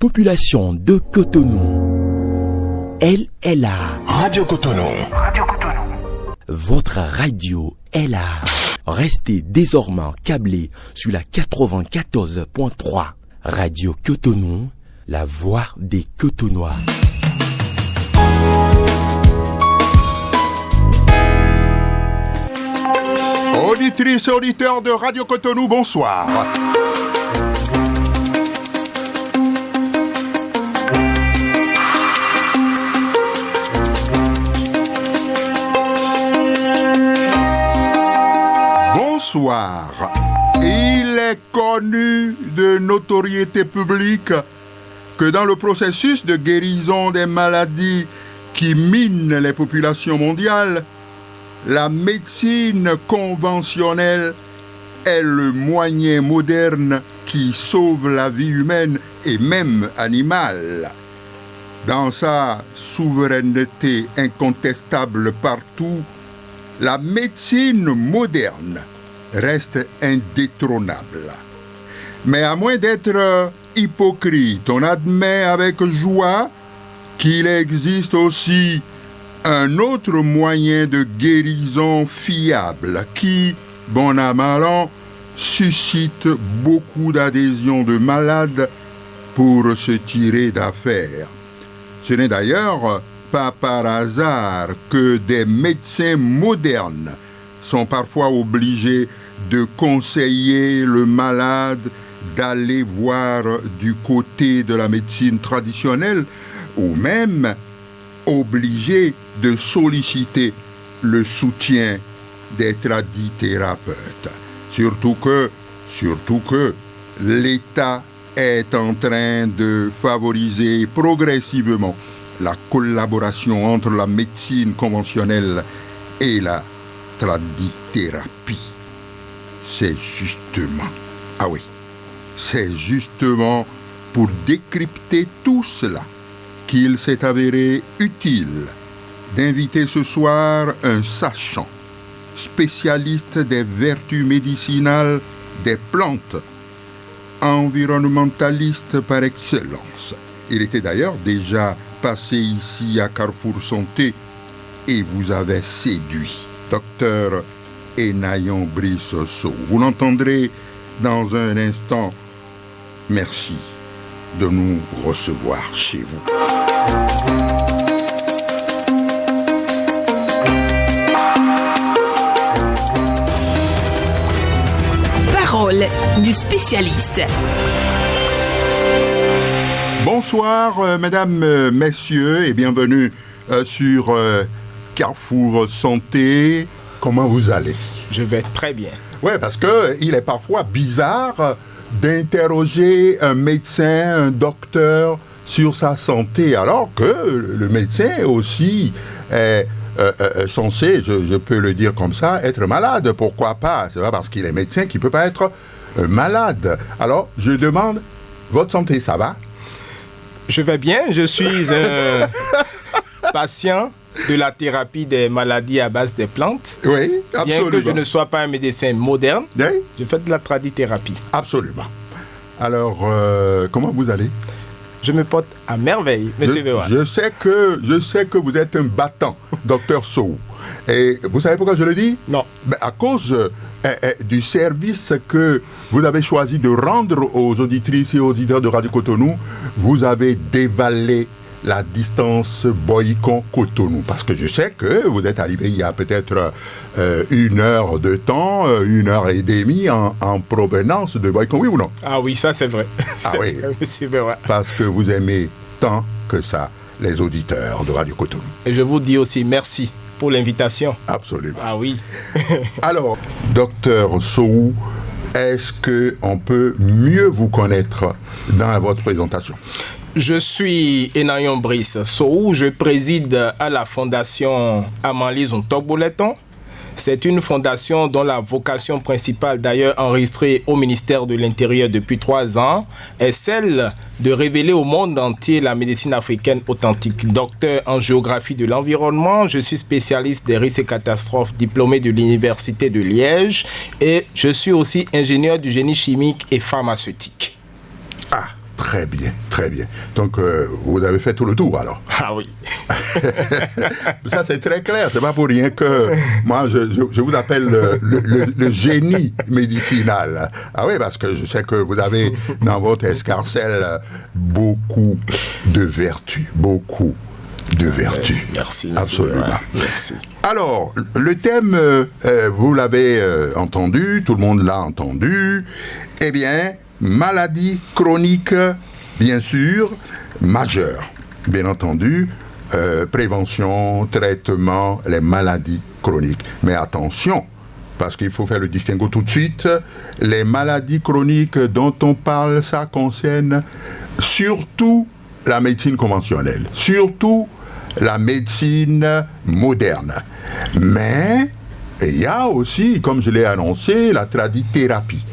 population de Cotonou. Elle est là. Radio Cotonou. Votre radio est là. Restez désormais câblés sur la 94.3. Radio Cotonou, la voix des Cotonois. Auditrices et auditeurs de Radio Cotonou, bonsoir. Bonsoir. Il est connu de notoriété publique que dans le processus de guérison des maladies qui minent les populations mondiales, la médecine conventionnelle est le moyen moderne qui sauve la vie humaine et même animale. Dans sa souveraineté incontestable partout, la médecine moderne reste indétrônable. Mais à moins d'être hypocrite, on admet avec joie qu'il existe aussi un autre moyen de guérison fiable qui, bon à mal an, suscite beaucoup d'adhésion de malades pour se tirer d'affaire. Ce n'est d'ailleurs pas par hasard que des médecins modernes sont parfois obligés de conseiller le malade d'aller voir du côté de la médecine traditionnelle ou même obligés de solliciter le soutien des tradithérapeutes. Surtout que l'État est en train de favoriser progressivement la collaboration entre la médecine conventionnelle et la tradithérapie. C'est justement pour décrypter tout cela qu'il s'est avéré utile d'inviter ce soir un sachant, spécialiste des vertus médicinales des plantes, environnementaliste par excellence. Il était d'ailleurs déjà passé ici à Carrefour Santé et vous avait séduit. Docteur Enayon Brice Sow. Vous l'entendrez dans un instant. Merci de nous recevoir chez vous. Parole du spécialiste. Bonsoir, mesdames, messieurs, et bienvenue sur Carrefour Santé. Comment vous allez? Je vais très bien. Oui, parce qu'il est parfois bizarre d'interroger un médecin, un docteur sur sa santé, alors que le médecin aussi est censé, je peux le dire comme ça, être malade. Pourquoi pas? C'est pas parce qu'il est médecin qu'il ne peut pas être malade. Alors, je demande, votre santé, ça va? Je vais bien, je suis un patient de la thérapie des maladies à base des plantes. Oui, absolument. Bien que je ne sois pas un médecin moderne, oui. Je fais de la tradithérapie. Absolument. Alors, comment vous allez? Je me porte à merveille, monsieur Véouane. Je sais que vous êtes un battant, docteur Sow. Et vous savez pourquoi je le dis? Non. Ben, à cause du service que vous avez choisi de rendre aux auditrices et auditeurs de Radio Cotonou, vous avez dévalé la distance Boycon-Cotonou. Parce que je sais que vous êtes arrivé il y a peut-être 1 heure de temps, 1 heure et demie en provenance de Boycon, oui ou non? Ah oui, ça c'est vrai. Ah c'est oui, vrai, monsieur Véouane. Parce que vous aimez tant que ça les auditeurs de Radio Cotonou. Et je vous dis aussi merci pour l'invitation. Absolument. Ah oui. Alors, docteur Sow, est-ce qu'on peut mieux vous connaître dans votre présentation? Je suis Enayon Brice Sow, je préside à la fondation Amanlis Ontogboleton. C'est une fondation dont la vocation principale, d'ailleurs enregistrée au ministère de l'Intérieur depuis 3 ans, est celle de révéler au monde entier la médecine africaine authentique. Docteur en géographie de l'environnement, je suis spécialiste des risques et catastrophes, diplômé de l'Université de Liège, et je suis aussi ingénieur du génie chimique et pharmaceutique. Ah, très Très bien, très bien. Donc, vous avez fait tout le tour, alors. Ah oui. Ça, c'est très clair. C'est pas pour rien que moi, je vous appelle le génie médicinal. Ah oui, parce que je sais que vous avez dans votre escarcelle beaucoup de vertus. Beaucoup de vertus. Merci. Absolument. Merci. Alors, le thème, vous l'avez entendu, tout le monde l'a entendu. Eh bien, maladie chronique, bien sûr, majeure. Bien entendu, prévention, traitement, les maladies chroniques. Mais attention, parce qu'il faut faire le distinguo tout de suite, les maladies chroniques dont on parle, ça concerne surtout la médecine conventionnelle, surtout la médecine moderne. Mais il y a aussi, comme je l'ai annoncé, la tradithérapie.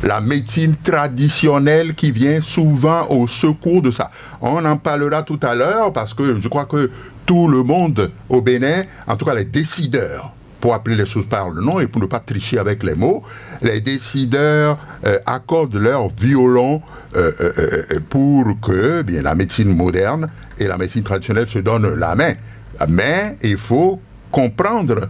La médecine traditionnelle qui vient souvent au secours de ça. On en parlera tout à l'heure parce que je crois que tout le monde au Bénin, en tout cas les décideurs, pour appeler les choses par le nom et pour ne pas tricher avec les mots, les décideurs accordent leur violon pour que bien, la médecine moderne et la médecine traditionnelle se donnent la main. Mais il faut comprendre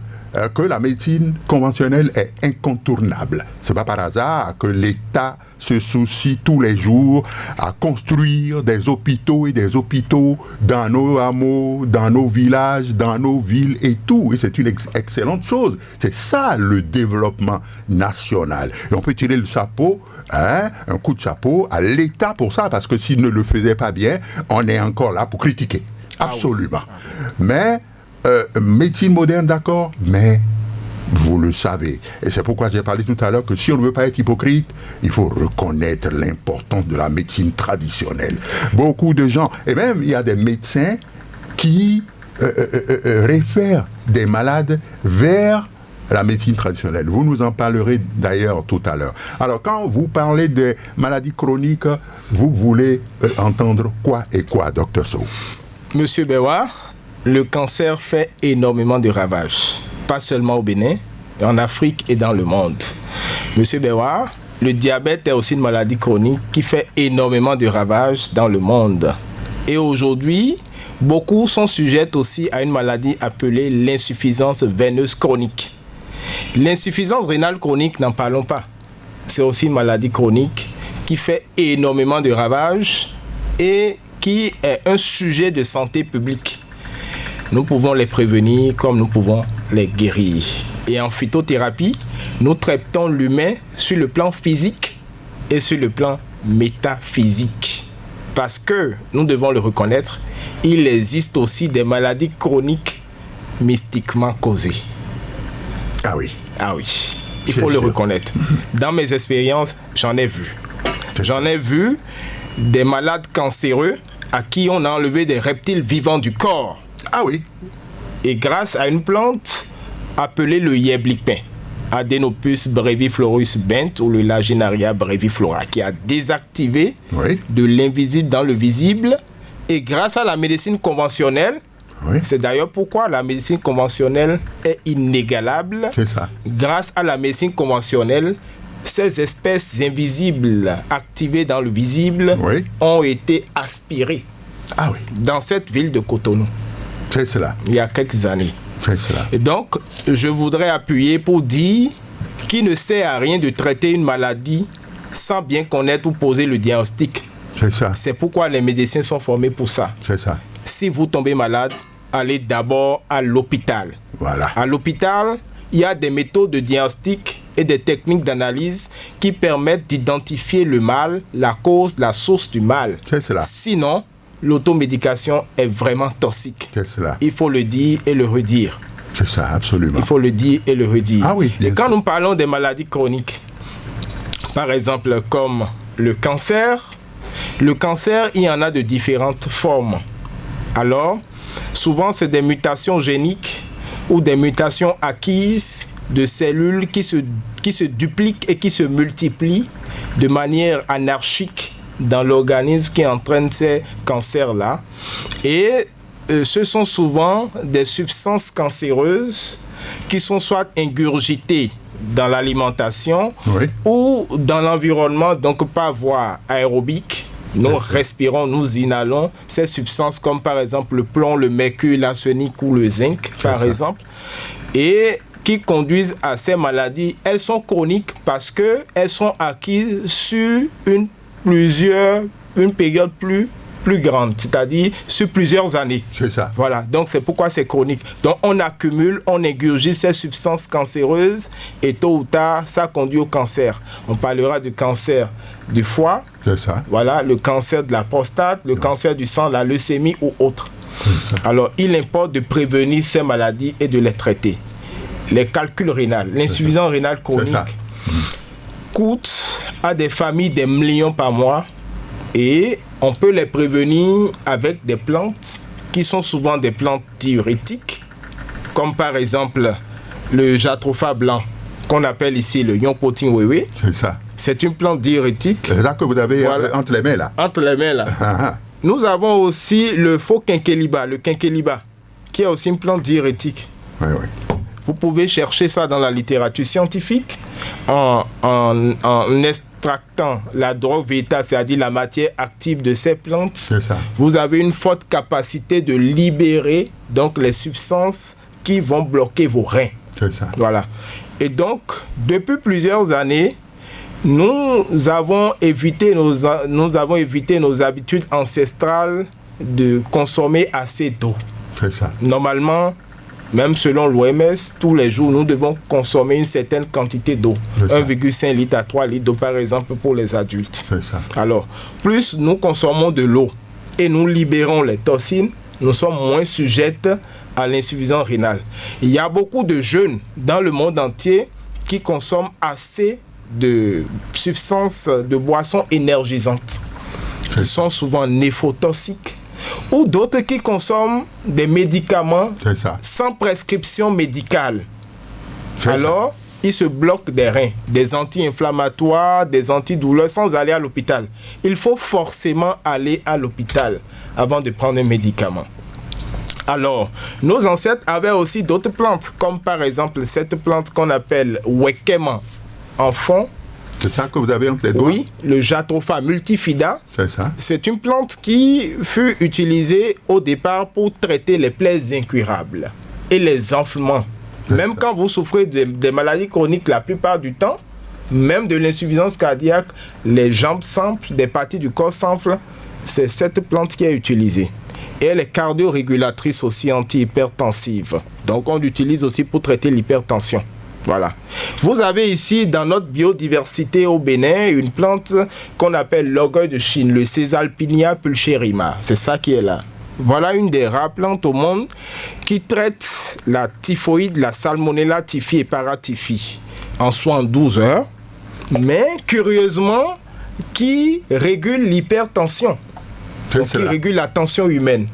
que la médecine conventionnelle est incontournable. Ce n'est pas par hasard que l'État se soucie tous les jours à construire des hôpitaux et des hôpitaux dans nos hameaux, dans nos villages, dans nos villes et tout. Et c'est une excellente chose. C'est ça le développement national. Et on peut tirer le chapeau, un coup de chapeau à l'État pour ça, parce que s'il ne le faisait pas bien, on est encore là pour critiquer. Absolument. Mais médecine moderne, d'accord, mais vous le savez. Et c'est pourquoi j'ai parlé tout à l'heure que si on ne veut pas être hypocrite, il faut reconnaître l'importance de la médecine traditionnelle. Beaucoup de gens, et même il y a des médecins qui réfèrent des malades vers la médecine traditionnelle. Vous nous en parlerez d'ailleurs tout à l'heure. Alors, quand vous parlez de maladies chroniques, vous voulez entendre quoi et quoi, Dr Sow? Monsieur Bewa, le cancer fait énormément de ravages, pas seulement au Bénin, mais en Afrique et dans le monde. Monsieur Bewa, le diabète est aussi une maladie chronique qui fait énormément de ravages dans le monde. Et aujourd'hui, beaucoup sont sujets aussi à une maladie appelée l'insuffisance veineuse chronique. L'insuffisance rénale chronique, n'en parlons pas. C'est aussi une maladie chronique qui fait énormément de ravages et qui est un sujet de santé publique. Nous pouvons les prévenir comme nous pouvons les guérir. Et en phytothérapie, nous traitons l'humain sur le plan physique et sur le plan métaphysique. Parce que, nous devons le reconnaître, il existe aussi des maladies chroniques mystiquement causées. Ah oui. Ah oui, il faut le reconnaître. Dans mes expériences, j'en ai vu. J'en ai vu des malades cancéreux à qui on a enlevé des reptiles vivants du corps. Ah oui. Et grâce à une plante appelée le yeblikpin, Adenopus breviflorus bent ou le Lagenaria breviflora, qui a désactivé de l'invisible dans le visible. Et grâce à la médecine conventionnelle, c'est d'ailleurs pourquoi la médecine conventionnelle est inégalable. C'est ça. Grâce à la médecine conventionnelle, ces espèces invisibles activées dans le visible ont été aspirées dans cette ville de Cotonou. C'est cela. Il y a quelques années. C'est cela. Et donc, je voudrais appuyer pour dire qu'il ne sert à rien de traiter une maladie sans bien connaître ou poser le diagnostic. C'est ça. C'est pourquoi les médecins sont formés pour ça. C'est ça. Si vous tombez malade, allez d'abord à l'hôpital. Voilà. À l'hôpital, il y a des méthodes de diagnostic et des techniques d'analyse qui permettent d'identifier le mal, la cause, la source du mal. C'est cela. Sinon, l'automédication est vraiment toxique. C'est cela. Il faut le dire et le redire. C'est ça, absolument. Il faut le dire et le redire. Ah oui. Et quand nous parlons des maladies chroniques, par exemple comme le cancer, il y en a de différentes formes. Alors, souvent, c'est des mutations géniques ou des mutations acquises de cellules qui se dupliquent et qui se multiplient de manière anarchique dans l'organisme qui entraîne ces cancers-là. Et ce sont souvent des substances cancéreuses qui sont soit ingurgitées dans l'alimentation ou dans l'environnement, donc par voie aérobique, Nous respirons, nous inhalons ces substances comme par exemple le plomb, le mercure, l'arsenic ou le zinc, par exemple. Et qui conduisent à ces maladies, elles sont chroniques parce qu'elles sont acquises sur une période plus grande, c'est-à-dire sur plusieurs années. C'est ça. Voilà, donc c'est pourquoi c'est chronique. Donc on accumule, on ingurgite ces substances cancéreuses et tôt ou tard, ça conduit au cancer. On parlera du cancer du foie, c'est ça. Voilà, le cancer de la prostate, le cancer du sang, la leucémie ou autre. Alors il importe de prévenir ces maladies et de les traiter. Les calculs rénaux, l'insuffisance rénale chronique coûte à des familles des millions par mois et on peut les prévenir avec des plantes qui sont souvent des plantes diurétiques, comme par exemple le jatropha blanc qu'on appelle ici le Yonpoting Wewe. C'est ça. C'est une plante diurétique. C'est ça que vous avez entre les mains là. Entre les mains là. Nous avons aussi le faux quinqueliba, le quinqueliba, qui est aussi une plante diurétique. Oui. Vous pouvez chercher ça dans la littérature scientifique en extractant la drogue végétale, c'est-à-dire la matière active de ces plantes. C'est ça. Vous avez une forte capacité de libérer donc les substances qui vont bloquer vos reins. C'est ça. Voilà. Et donc, depuis plusieurs années, nous avons évité nos habitudes ancestrales de consommer assez d'eau. C'est ça. Normalement, même selon l'OMS, tous les jours, nous devons consommer une certaine quantité d'eau. 1,5 litre à 3 litres d'eau, par exemple, pour les adultes. C'est ça. Alors, plus nous consommons de l'eau et nous libérons les toxines, nous sommes moins sujettes à l'insuffisance rénale. Il y a beaucoup de jeunes dans le monde entier qui consomment assez de substances, de boissons énergisantes, qui sont souvent néphrotoxiques, ou d'autres qui consomment des médicaments sans prescription médicale. Alors, ils se bloquent des reins, des anti-inflammatoires, des antidouleurs sans aller à l'hôpital. Il faut forcément aller à l'hôpital avant de prendre un médicament. Alors, nos ancêtres avaient aussi d'autres plantes, comme par exemple cette plante qu'on appelle Wekema en fond. C'est ça que vous avez entre les doigts? Oui, le Jatropha multifida. C'est ça. C'est une plante qui fut utilisée au départ pour traiter les plaies incurables et les enflements. Même quand vous souffrez des maladies chroniques, la plupart du temps, même de l'insuffisance cardiaque, les jambes s'enflent, des parties du corps s'enflent, c'est cette plante qui est utilisée. Et elle est cardio-régulatrice aussi, anti-hypertensive. Donc on l'utilise aussi pour traiter l'hypertension. Voilà. Vous avez ici, dans notre biodiversité au Bénin, une plante qu'on appelle l'orgueil de Chine, le Caesalpinia pulcherrima. C'est ça qui est là. Voilà une des rares plantes au monde qui traite la typhoïde, la salmonella typhi et paratyphi en 72 heures, mais curieusement, qui régule l'hypertension, donc qui régule la tension humaine.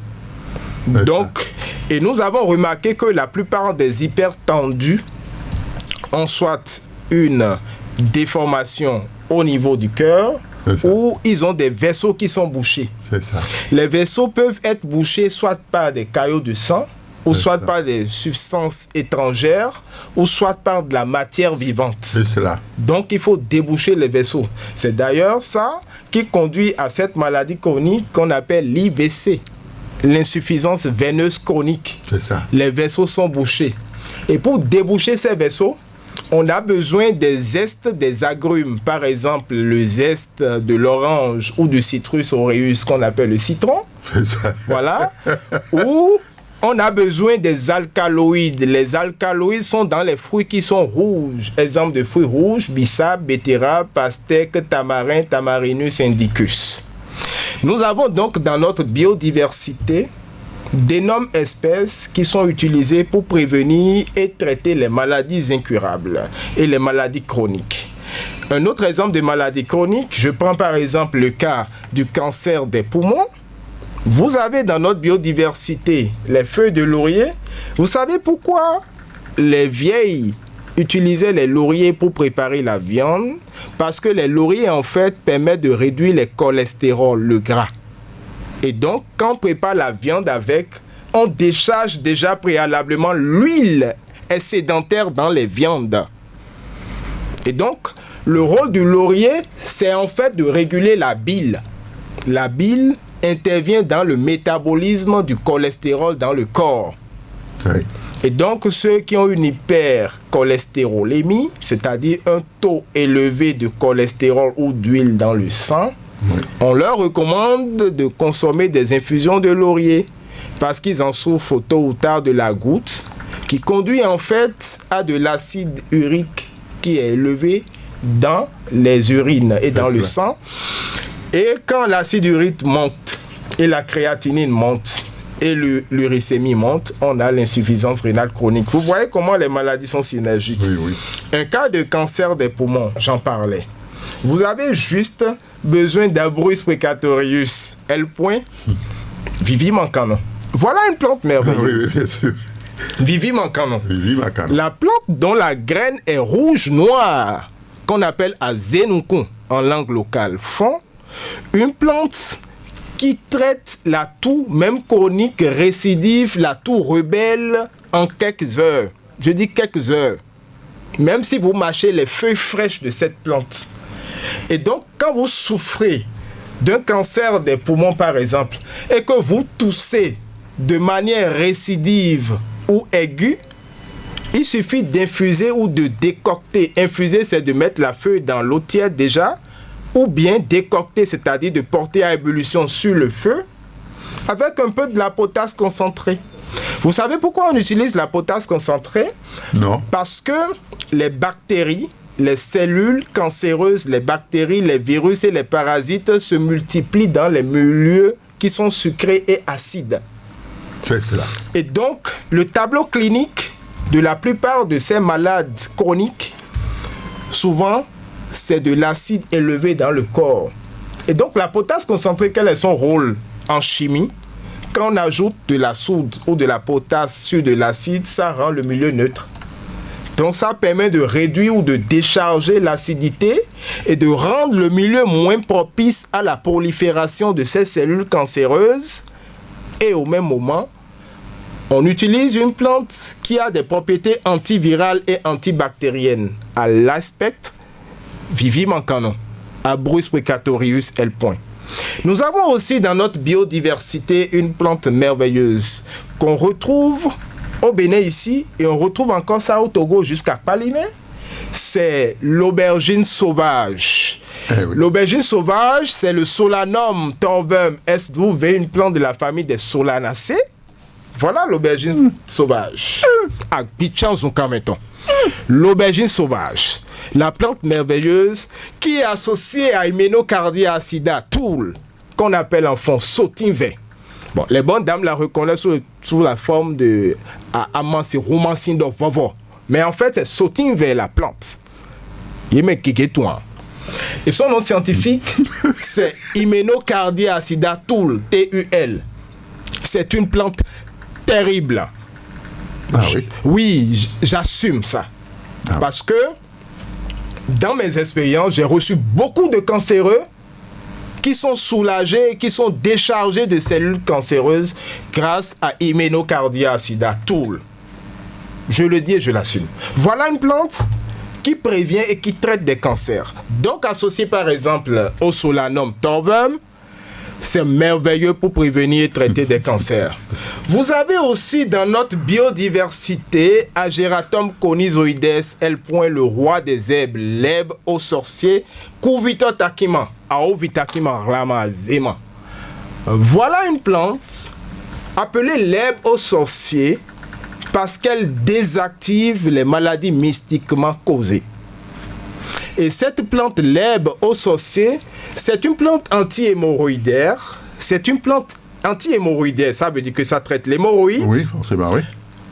Donc, et nous avons remarqué que la plupart des hypertendus ont soit une déformation au niveau du cœur ou ils ont des vaisseaux qui sont bouchés. C'est ça. Les vaisseaux peuvent être bouchés soit par des caillots de sang ou soit par des substances étrangères ou soit par de la matière vivante. C'est cela. Donc il faut déboucher les vaisseaux. C'est d'ailleurs ça qui conduit à cette maladie chronique qu'on appelle l'IVC, l'insuffisance veineuse chronique. C'est ça. Les vaisseaux sont bouchés. Et pour déboucher ces vaisseaux, on a besoin des zestes des agrumes, par exemple le zeste de l'orange ou du citrus aureus qu'on appelle le citron. C'est ça. Voilà. Ou on a besoin des alcaloïdes. Les alcaloïdes sont dans les fruits qui sont rouges. Exemple de fruits rouges, bissap, betterave, pastèque, tamarin, Tamarinus indicus. Nous avons donc dans notre biodiversité d'énormes espèces qui sont utilisées pour prévenir et traiter les maladies incurables et les maladies chroniques. Un autre exemple de maladie chronique, je prends par exemple le cas du cancer des poumons. Vous avez dans notre biodiversité les feuilles de laurier. Vous savez pourquoi les vieilles utilisaient les lauriers pour préparer la viande? Parce que les lauriers en fait permettent de réduire les cholestérols, le gras. Et donc, quand on prépare la viande avec, on décharge déjà préalablement l'huile excédentaire dans les viandes. Et donc, le rôle du laurier, c'est en fait de réguler la bile. la bile intervient dans le métabolisme du cholestérol dans le corps. Oui. Et donc, ceux qui ont une hypercholestérolémie, c'est-à-dire un taux élevé de cholestérol ou d'huile dans le sang, on leur recommande de consommer des infusions de laurier parce qu'ils en souffrent tôt ou tard de la goutte qui conduit en fait à de l'acide urique qui est élevé dans les urines et dans le sang. Et quand l'acide urique monte et la créatinine monte et l'uricémie monte, on a l'insuffisance rénale chronique. Vous voyez comment les maladies sont synergiques. Oui, oui. Un cas de cancer des poumons, j'en parlais. Vous avez juste besoin d'Abrus precatorius, L. Vivimancanon. Voilà une plante merveilleuse. Oui, bien sûr. Vivimancanon. Vivimancanon. La plante dont la graine est rouge-noire, qu'on appelle azénoucon en langue locale, font une plante qui traite la toux, même chronique, récidive, la toux rebelle en quelques heures. Je dis quelques heures. Même si vous mâchez les feuilles fraîches de cette plante. Et donc, quand vous souffrez d'un cancer des poumons, par exemple, et que vous toussez de manière récidive ou aiguë, il suffit d'infuser ou de décocter. Infuser, c'est de mettre la feuille dans l'eau tiède déjà, ou bien décocter, c'est-à-dire de porter à ébullition sur le feu, avec un peu de la potasse concentrée. Vous savez pourquoi on utilise la potasse concentrée? Non. Parce que les bactéries, les cellules cancéreuses, les bactéries, les virus et les parasites se multiplient dans les milieux qui sont sucrés et acides. C'est cela. Et donc, le tableau clinique de la plupart de ces malades chroniques, souvent, c'est de l'acide élevé dans le corps. Et donc, la potasse concentrée, quel est son rôle en chimie? Quand on ajoute de la soude ou de la potasse sur de l'acide, ça rend le milieu neutre. Donc, ça permet de réduire ou de décharger l'acidité et de rendre le milieu moins propice à la prolifération de ces cellules cancéreuses. Et au même moment, on utilise une plante qui a des propriétés antivirales et antibactériennes. À l'aspect Vivimancanon, Abrus precatorius L. Nous avons aussi dans notre biodiversité une plante merveilleuse qu'on retrouve au Bénin ici et on retrouve encore ça au Togo jusqu'à Palimé. C'est l'aubergine sauvage. Eh oui. L'aubergine sauvage, c'est le Solanum torvum SW, une plante de la famille des Solanacées. Voilà l'aubergine sauvage. À Pichanzoukameton. L'aubergine sauvage, la plante merveilleuse qui est associée à Hyménocardia acida, toul, qu'on appelle en fond sotinvé. Bon, les bonnes dames la reconnaissent sous la forme de amansi romancine de vovo. Mais en fait, c'est sotinvé la plante. Et son nom scientifique, c'est Hyménocardia acida, toul, TUL. C'est une plante terrible. Ah oui. Oui, j'assume ça. Ah. Parce que dans mes expériences, j'ai reçu beaucoup de cancéreux qui sont soulagés, qui sont déchargés de cellules cancéreuses grâce à Hyménocardia acida, toul. Je le dis et je l'assume. Voilà une plante qui prévient et qui traite des cancers. Donc associé par exemple au Solanum torvum, c'est merveilleux pour prévenir et traiter des cancers. Vous avez aussi dans notre biodiversité Ageratum conizoides L. le roi des herbes, l'herbe aux sorciers, Kuvitotakima, Aovitakima ramazema. Voilà une plante appelée l'herbe aux sorciers parce qu'elle désactive les maladies mystiquement causées. Et cette plante, l'herbe aux sorciers, c'est une plante anti-hémorroïdaire. C'est une plante anti-hémorroïdaire, ça veut dire que ça traite l'hémorroïde. Oui, forcément, oui.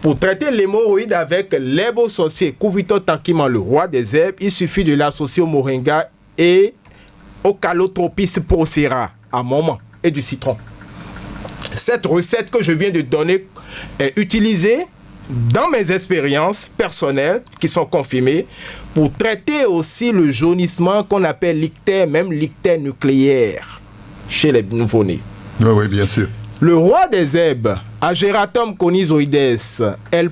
Pour traiter l'hémorroïde avec l'herbe aux sorciers, Kuvitotakima, le roi des herbes, il suffit de l'associer au moringa et au Calotropis procera, à moment, et du citron. Cette recette que je viens de donner est utilisée dans mes expériences personnelles qui sont confirmées pour traiter aussi le jaunissement qu'on appelle l'ictère, même l'ictère nucléaire chez les nouveau-nés. Oui, oui, bien sûr. Le roi des herbes, Ageratum conizoides L.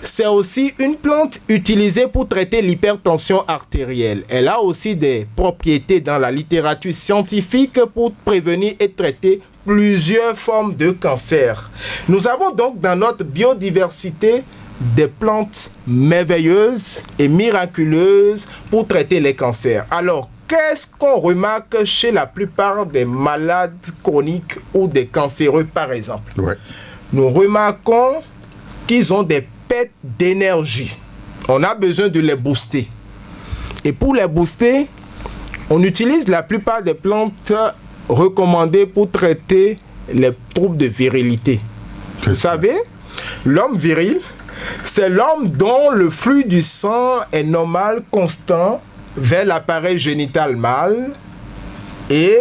c'est aussi une plante utilisée pour traiter l'hypertension artérielle. Elle a aussi des propriétés dans la littérature scientifique pour prévenir et traiter plusieurs formes de cancer. Nous avons donc dans notre biodiversité des plantes merveilleuses et miraculeuses pour traiter les cancers. Alors, qu'est-ce qu'on remarque chez la plupart des malades chroniques ou des cancéreux, par exemple? Ouais. Nous remarquons qu'ils ont des pertes d'énergie. On a besoin de les booster. Et pour les booster, on utilise la plupart des plantes recommandées pour traiter les troubles de virilité. Vous savez, l'homme viril, c'est l'homme dont le flux du sang est normal, constant, vers l'appareil génital mâle et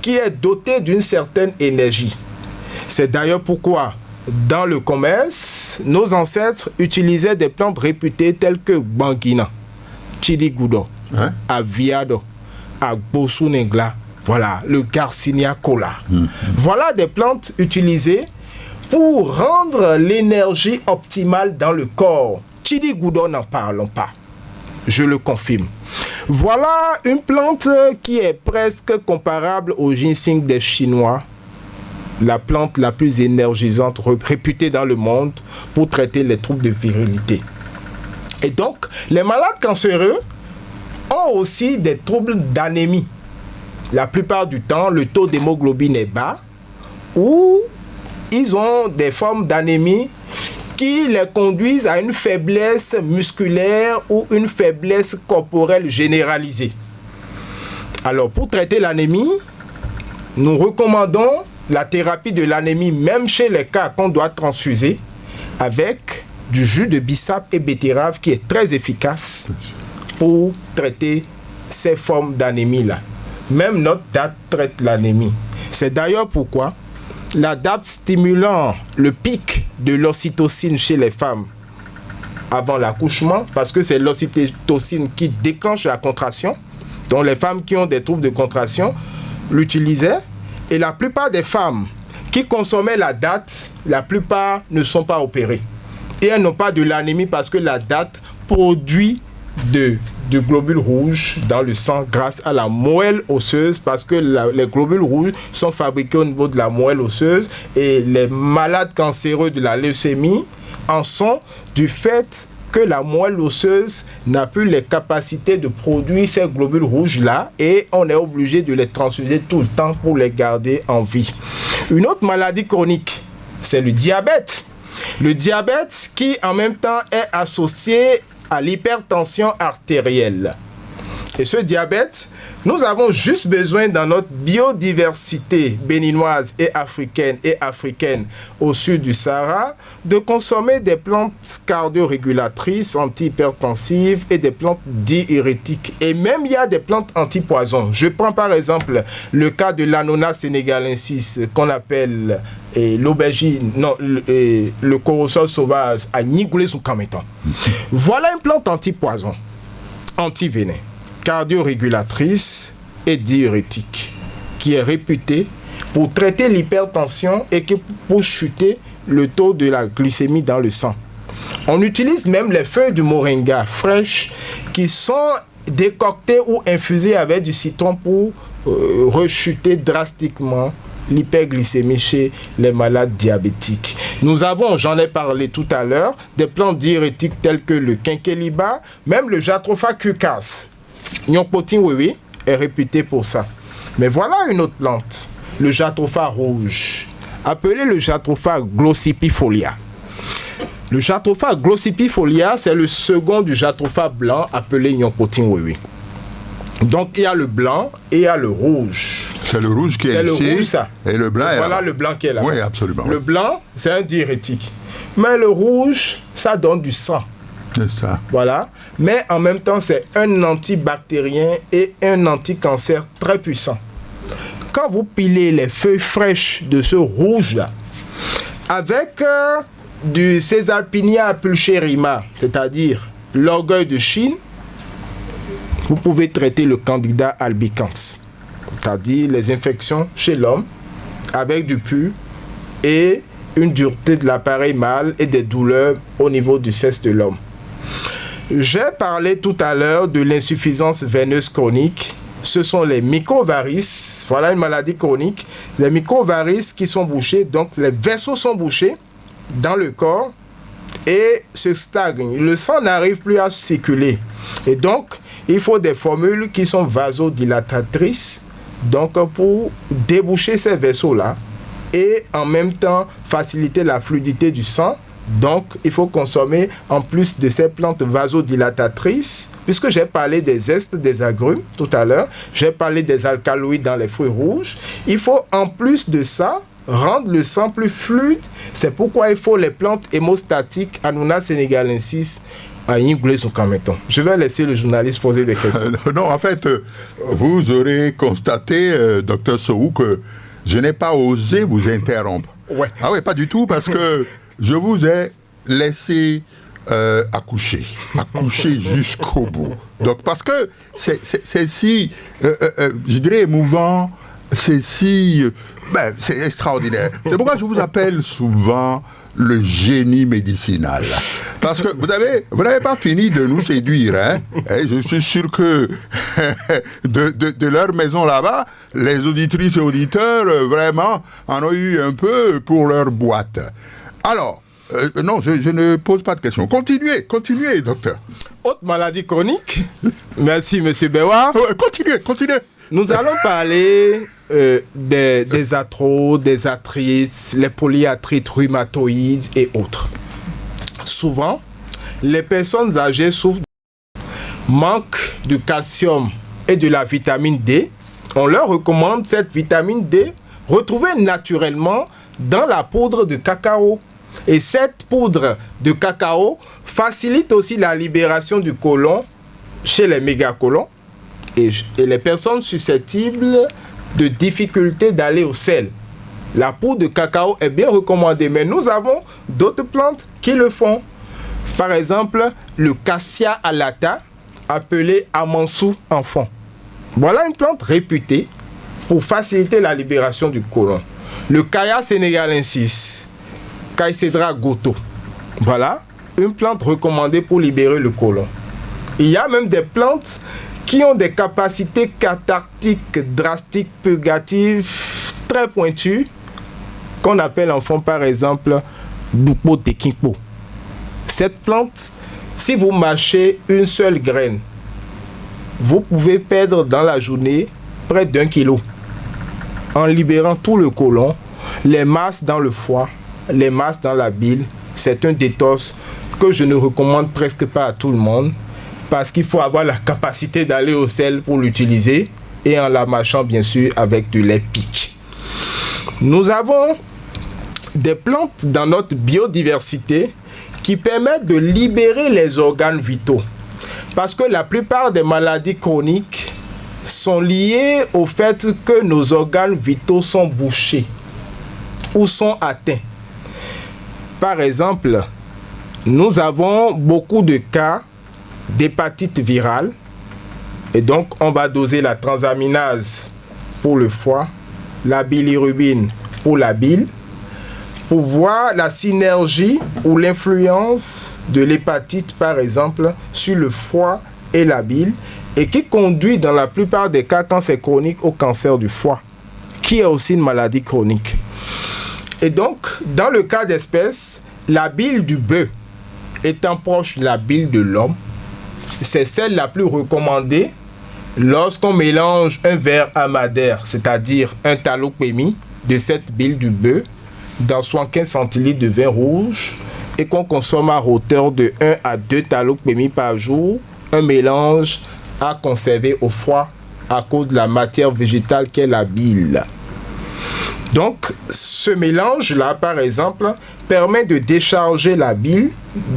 qui est doté d'une certaine énergie. C'est d'ailleurs pourquoi, dans le commerce, nos ancêtres utilisaient des plantes réputées telles que Banguina, Chidigudo, Aviado, Agbosunengla, voilà, le Garcinia cola. Voilà des plantes utilisées pour rendre l'énergie optimale dans le corps. Chidigudo, n'en parlons pas. Je le confirme. Voilà une plante qui est presque comparable au ginseng des Chinois, la plante la plus énergisante réputée dans le monde pour traiter les troubles de virilité. Et donc, les malades cancéreux ont aussi des troubles d'anémie. La plupart du temps, le taux d'hémoglobine est bas ou ils ont des formes d'anémie qui les conduisent à une faiblesse musculaire ou une faiblesse corporelle généralisée. Alors, pour traiter l'anémie, nous recommandons la thérapie de l'anémie, même chez les cas qu'on doit transfuser, avec du jus de bissap et betterave qui est très efficace pour traiter ces formes d'anémie-là. Même notre DAT traite l'anémie. C'est d'ailleurs pourquoi la DAT stimulant le pic de l'ocytocine chez les femmes avant l'accouchement, parce que c'est l'ocytocine qui déclenche la contraction. Donc les femmes qui ont des troubles de contraction l'utilisaient. Et la plupart des femmes qui consommaient la DAT, la plupart ne sont pas opérées. Et elles n'ont pas de l'anémie parce que la DAT produit du globule rouge dans le sang grâce à la moelle osseuse, parce que les globules rouges sont fabriqués au niveau de la moelle osseuse et les malades cancéreux de la leucémie en sont du fait que la moelle osseuse n'a plus les capacités de produire ces globules rouges-là et on est obligé de les transfuser tout le temps pour les garder en vie. Une autre maladie chronique, c'est le diabète. Le diabète qui en même temps est associé à l'hypertension artérielle. Et ce diabète, nous avons juste besoin dans notre biodiversité béninoise et africaine au sud du Sahara de consommer des plantes cardio-régulatrices, antihypertensives et des plantes diurétiques. Et même il y a des plantes antipoison. Je prends par exemple le cas de l'Annona sénégalensis qu'on appelle l'aubergine, non, le corosol sauvage à Nigoulé-sous-Cameton. Voilà une plante antipoison, antivénin, cardio-régulatrice et diurétique, qui est réputée pour traiter l'hypertension et pour chuter le taux de la glycémie dans le sang. On utilise même les feuilles du moringa fraîches qui sont décoctées ou infusées avec du citron pour rechuter drastiquement l'hyperglycémie chez les malades diabétiques. Nous avons, j'en ai parlé tout à l'heure, des plantes diurétiques telles que le quinqueliba, même le Jatropha cucas. Nyongpotin wewe est réputé pour ça. Mais voilà une autre plante, le Jatropha rouge, appelé le Jatropha glossipifolia. Le Jatropha glossipifolia, c'est le second du Jatropha blanc appelé Nyongpotin wewe. Donc il y a le blanc et il y a le rouge. C'est le rouge qui est ici. C'est le rouge, ça. Et le blanc est là. Voilà le blanc qui est là. Oui, absolument. Le blanc, c'est un diurétique. Mais le rouge, ça donne du sang. C'est ça. Voilà. Mais en même temps, c'est un antibactérien et un anticancer très puissant. Quand vous pilez les feuilles fraîches de ce rouge-là, avec du Caesalpinia pulcherrima, c'est-à-dire l'orgueil de Chine, vous pouvez traiter le Candida albicans, c'est-à-dire les infections chez l'homme, avec du pur et une dureté de l'appareil mâle et des douleurs au niveau du sexe de l'homme. J'ai parlé tout à l'heure de l'insuffisance veineuse chronique. Ce sont les microvarices. Voilà une maladie chronique. Les microvarices qui sont bouchées, donc les vaisseaux sont bouchés dans le corps et se stagnent. Le sang n'arrive plus à circuler. Et donc, il faut des formules qui sont vasodilatatrices, donc pour déboucher ces vaisseaux-là et en même temps faciliter la fluidité du sang. Donc, il faut consommer, en plus de ces plantes vasodilatatrices, puisque j'ai parlé des zestes, des agrumes tout à l'heure, j'ai parlé des alcaloïdes dans les fruits rouges, il faut en plus de ça rendre le sang plus fluide. C'est pourquoi il faut les plantes hémostatiques Annona sénégalensis à Ingles au Cameroun. Je vais laisser le journaliste poser des questions. Non, en fait, vous aurez constaté, Dr Sow, que je n'ai pas osé vous interrompre. Ouais. Ah oui, pas du tout, parce que je vous ai laissé accoucher jusqu'au bout. Donc, parce que c'est si, je dirais, émouvant, c'est si, c'est extraordinaire. C'est pourquoi je vous appelle souvent le génie médicinal. Parce que vous n'avez pas fini de nous séduire, hein? Et je suis sûr que de leur maison là-bas, les auditrices et auditeurs, vraiment, en ont eu un peu pour leur boîte. Alors, non, je ne pose pas de questions. Continuez, docteur. Autre maladie chronique. Merci, monsieur Bewa. Continuez. Nous allons parler des arthroses, des arthrites, les polyarthrites rhumatoïdes et autres. Souvent, les personnes âgées souffrent de manque de calcium et de la vitamine D. On leur recommande cette vitamine D retrouvée naturellement dans la poudre de cacao. Et cette poudre de cacao facilite aussi la libération du côlon chez les mégacolons et les personnes susceptibles de difficultés d'aller au sel. La poudre de cacao est bien recommandée, mais nous avons d'autres plantes qui le font. Par exemple, le cassia alata, appelé amansou enfant. Voilà une plante réputée pour faciliter la libération du côlon. Le Kaya sénégalensis, Caicedra goto. Voilà, une plante recommandée pour libérer le côlon. Il y a même des plantes qui ont des capacités cathartiques, drastiques, purgatives, très pointues, qu'on appelle en fond par exemple Dupo Tekingpo. Cette plante, si vous mâchez une seule graine, vous pouvez perdre dans la journée près d'1 kilo en libérant tout le côlon, les masses dans le foie, les masses dans la bile. C'est un détox que je ne recommande presque pas à tout le monde parce qu'il faut avoir la capacité d'aller au sel pour l'utiliser et en la mâchant bien sûr avec du lait pique. Nous avons des plantes dans notre biodiversité qui permettent de libérer les organes vitaux. Parce que la plupart des maladies chroniques sont liées au fait que nos organes vitaux sont bouchés ou sont atteints. Par exemple, nous avons beaucoup de cas d'hépatite virale et donc on va doser la transaminase pour le foie, la bilirubine pour la bile, pour voir la synergie ou l'influence de l'hépatite, par exemple, sur le foie et la bile, et qui conduit dans la plupart des cas, quand c'est chronique, au cancer du foie, qui est aussi une maladie chronique. Et donc, dans le cas d'espèce, la bile du bœuf étant proche de la bile de l'homme, c'est celle la plus recommandée lorsqu'on mélange un verre à madère, c'est-à-dire un talopémie de cette bile du bœuf, dans 75 centilitres de vin rouge et qu'on consomme à hauteur de 1 à 2 talopémies par jour, un mélange à conserver au froid à cause de la matière végétale qu'est la bile. Donc, ce mélange-là, par exemple, permet de décharger la bile,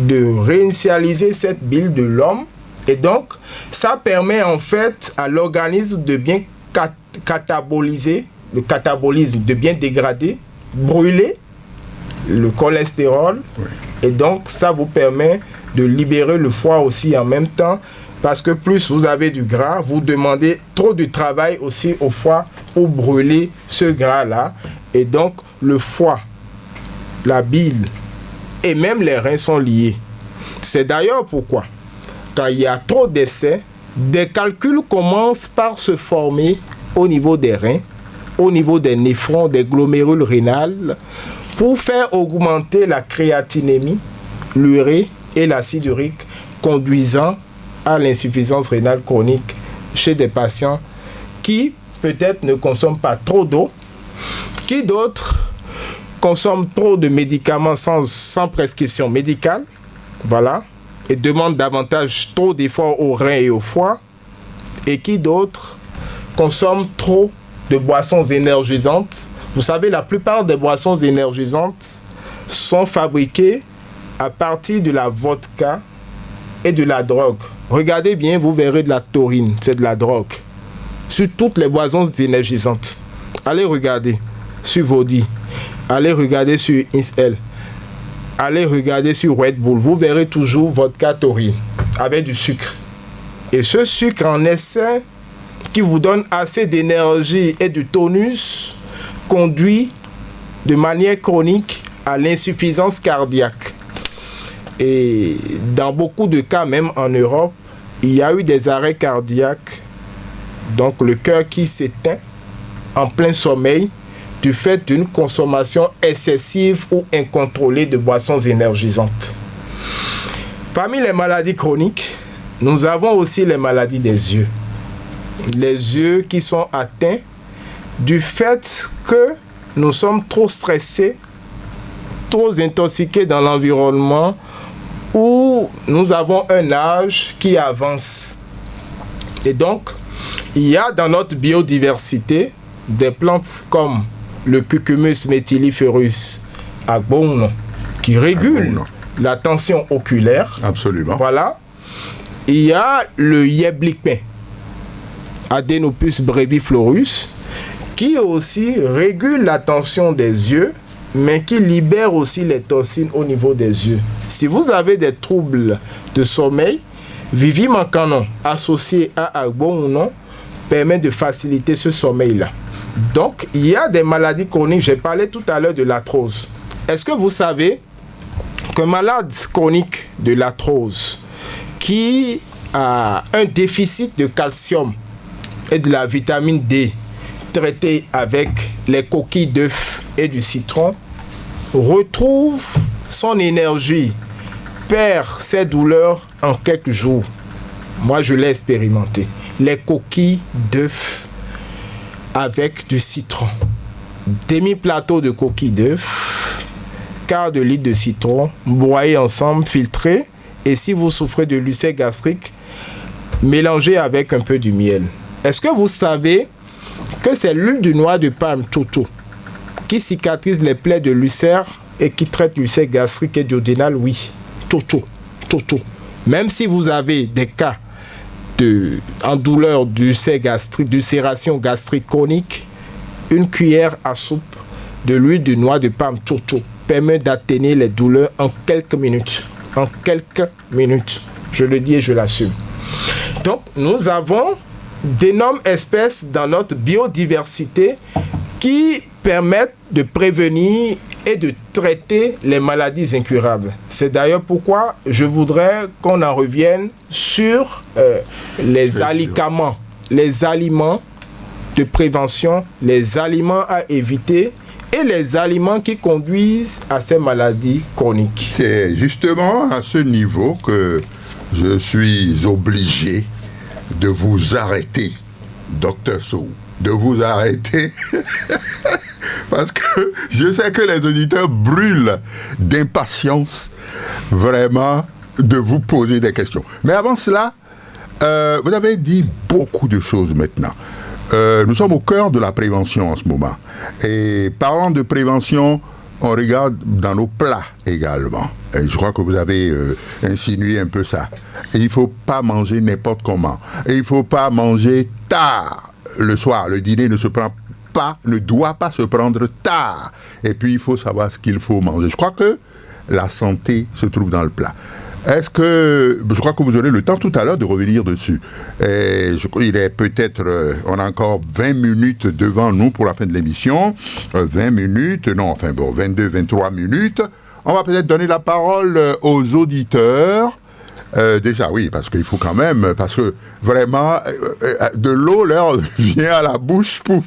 de réinitialiser cette bile de l'homme, et donc, ça permet en fait à l'organisme de bien cataboliser, le catabolisme, de bien dégrader, brûler le cholestérol, oui. Et donc ça vous permet de libérer le foie aussi en même temps, parce que plus vous avez du gras, vous demandez trop de travail aussi au foie pour brûler ce gras là, et donc le foie la bile et même les reins sont liés. C'est d'ailleurs pourquoi, quand il y a trop d'essais, des calculs commencent par se former au niveau des reins, au niveau des néphrons, des glomérules rénales, pour faire augmenter la créatinémie, l'urée et l'acide urique, conduisant à l'insuffisance rénale chronique chez des patients qui peut-être ne consomment pas trop d'eau, qui d'autres consomment trop de médicaments sans prescription médicale, voilà, et demandent davantage trop d'efforts aux reins et au foie, et qui d'autres consomment trop de boissons énergisantes. Vous savez, la plupart des boissons énergisantes sont fabriquées à partir de la vodka et de la drogue. Regardez bien, vous verrez de la taurine, c'est de la drogue. Sur toutes les boissons énergisantes. Allez regarder sur Vodi, allez regarder sur INSL, allez regarder sur Red Bull, vous verrez toujours vodka taurine avec du sucre. Et ce sucre en essai qui vous donne assez d'énergie et de tonus conduit de manière chronique à l'insuffisance cardiaque. Et dans beaucoup de cas, même en Europe, il y a eu des arrêts cardiaques, donc le cœur qui s'éteint en plein sommeil du fait d'une consommation excessive ou incontrôlée de boissons énergisantes. Parmi les maladies chroniques, nous avons aussi les maladies des yeux. Les yeux qui sont atteints du fait que nous sommes trop stressés, trop intoxiqués dans l'environnement, où nous avons un âge qui avance. Et donc, il y a dans notre biodiversité des plantes comme le Cucumis metyliferus agbono qui régule la tension oculaire. Absolument. Voilà. Il y a le Yeblikpin, Adenopus breviflorus, qui aussi régule la tension des yeux, mais qui libère aussi les toxines au niveau des yeux. Si vous avez des troubles de sommeil, Vivimancanon associé à Agbono permet de faciliter ce sommeil-là. Donc, il y a des maladies chroniques. J'ai parlé tout à l'heure de l'arthrose. Est-ce que vous savez qu'un malade chronique de l'arthrose qui a un déficit de calcium et de la vitamine D traité avec les coquilles d'œufs et du citron retrouve son énergie, perd ses douleurs en quelques jours? Moi, je l'ai expérimenté. Les coquilles d'œufs avec du citron. Demi-plateau de coquilles d'œufs, quart de litre de citron, broyé ensemble, filtré. Et si vous souffrez de l'ulcère gastrique, mélangez avec un peu du miel. Est-ce que vous savez que c'est l'huile du noix de palme chocho qui cicatrise les plaies de l'ulcère et qui traite l'ulcère gastrique et duodénal? Oui, chocho. Même si vous avez des cas en douleur d'ulcère gastrique, d'ulcération gastrique chronique, une cuillère à soupe de l'huile de noix de palme chocho permet d'atténuer les douleurs en quelques minutes. En quelques minutes. Je le dis et je l'assume. Donc, nous avons d'énormes espèces dans notre biodiversité qui permettent de prévenir et de traiter les maladies incurables. C'est d'ailleurs pourquoi je voudrais qu'on en revienne sur les aliments de prévention, les aliments à éviter et les aliments qui conduisent à ces maladies chroniques. C'est justement à ce niveau que je suis obligé de vous arrêter, Dr Sow, de vous arrêter parce que je sais que les auditeurs brûlent d'impatience vraiment de vous poser des questions. Mais avant cela, vous avez dit beaucoup de choses maintenant. Nous sommes au cœur de la prévention en ce moment. Et parlant de prévention, on regarde dans nos plats également. Et je crois que vous avez insinué un peu ça. Et il ne faut pas manger n'importe comment. Et il ne faut pas manger tard le soir. Le dîner ne doit pas se prendre tard. Et puis il faut savoir ce qu'il faut manger. Je crois que la santé se trouve dans le plat. Est-ce que, je crois que vous aurez le temps tout à l'heure de revenir dessus. Et il est peut-être, on a encore 20 minutes devant nous pour la fin de l'émission. 20 minutes, non, enfin bon, 22, 23 minutes. On va peut-être donner la parole aux auditeurs. Déjà, oui, parce qu'il faut quand même, parce que vraiment, de l'eau leur vient à la bouche pour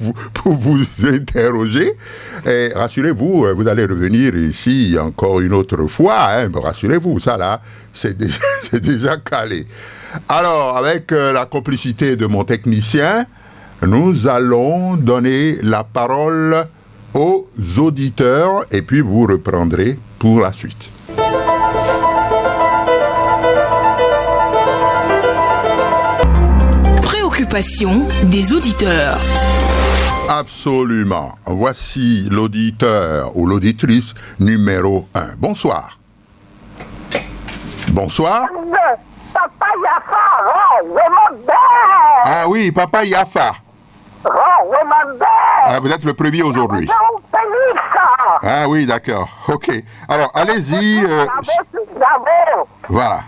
vous interroger. Et rassurez-vous, vous allez revenir ici encore une autre fois. Hein, rassurez-vous, ça là, c'est déjà calé. Alors, avec la complicité de mon technicien, nous allons donner la parole aux auditeurs et puis vous reprendrez pour la suite. Préoccupation des auditeurs. Absolument. Voici l'auditeur ou l'auditrice numéro 1. Bonsoir. Bonsoir. Papa Yafa, Ah oui, Papa Yafa. Ah, vous êtes le premier aujourd'hui. Ah oui, d'accord. Ok. Alors, allez-y. Voilà.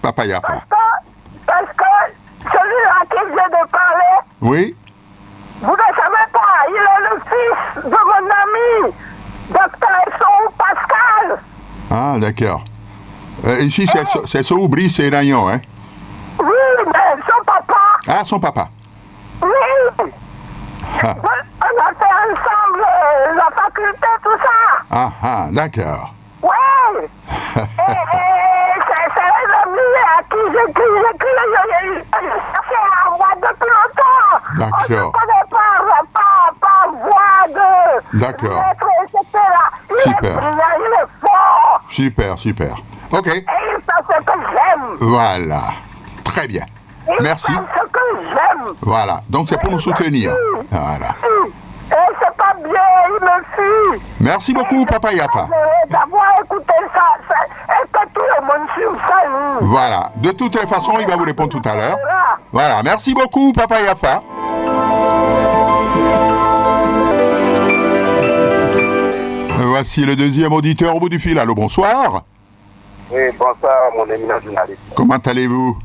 Papa Yafa. Parce que celui-là qui vient de parler, Oui. vous ne savez pas, il est le fils de mon ami, Dr. Essou Pascal. Ah, d'accord. Ici, c'est Soubri, c'est Rayon, hein? Oui, mais son papa. Ah, son papa. Oui. Ah, On a fait ensemble la faculté, tout ça. ah, d'accord. Oui. Et c'est un ami à qui j'ai cherché à voir depuis longtemps. D'accord. On ne connaît pas voix de... D'accord. Etc. Il Super. est brillant, il est fort. Super, super. Ok. Et il fait ce que j'aime. Voilà. Très bien. Merci. Il fait ce que j'aime. Voilà. Donc, c'est pour nous soutenir. Voilà. Et c'est pas bien, il me fuit. Merci beaucoup, Papa Yafa. D'avoir écouté ça, et que tout le monde suive ça. Voilà. De toutes les façons, il va vous répondre tout à l'heure. Voilà. Merci beaucoup, Papa Yafa. Voici le deuxième auditeur au bout du fil. Allô, bonsoir. Oui, bonsoir, mon éminent journaliste. Comment allez-vous?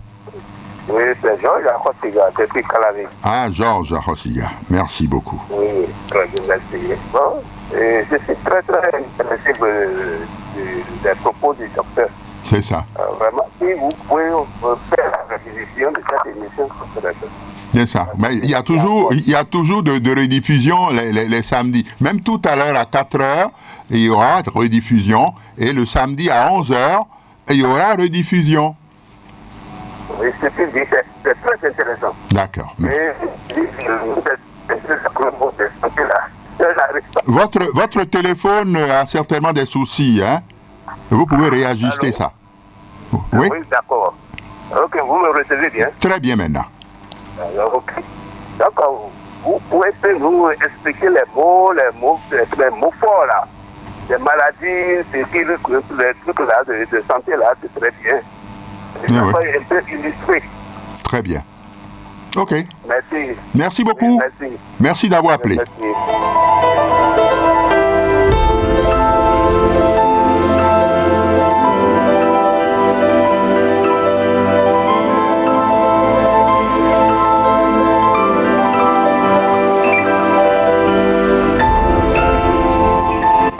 Oui, c'est Georges Akhosiga, depuis Calavi. Ah, Georges Akhosiga. Merci beaucoup. Oui, très bien, merci. Bon, et je suis très, très intéressé des propos du docteur. C'est ça. Vraiment, si vous pouvez faire la révision de cette émission, c'est très bien. C'est ça. Mais il y a toujours de rediffusion les samedis. Même tout à l'heure à 4h, il y aura rediffusion. Et le samedi à 11h, il y aura rediffusion. Oui, c'est très intéressant. D'accord. Mais, Votre téléphone a certainement des soucis, hein? Vous pouvez réajuster ça. Oui? Oui, d'accord. Ok, vous me recevez bien. Très bien maintenant. Ok. Donc, vous pouvez nous expliquer les mots forts là. Les maladies, les trucs là, de santé là, c'est très bien. Oui. Un peu illustré. Très bien. Ok. Merci. Merci beaucoup. Merci. Merci d'avoir appelé. Merci.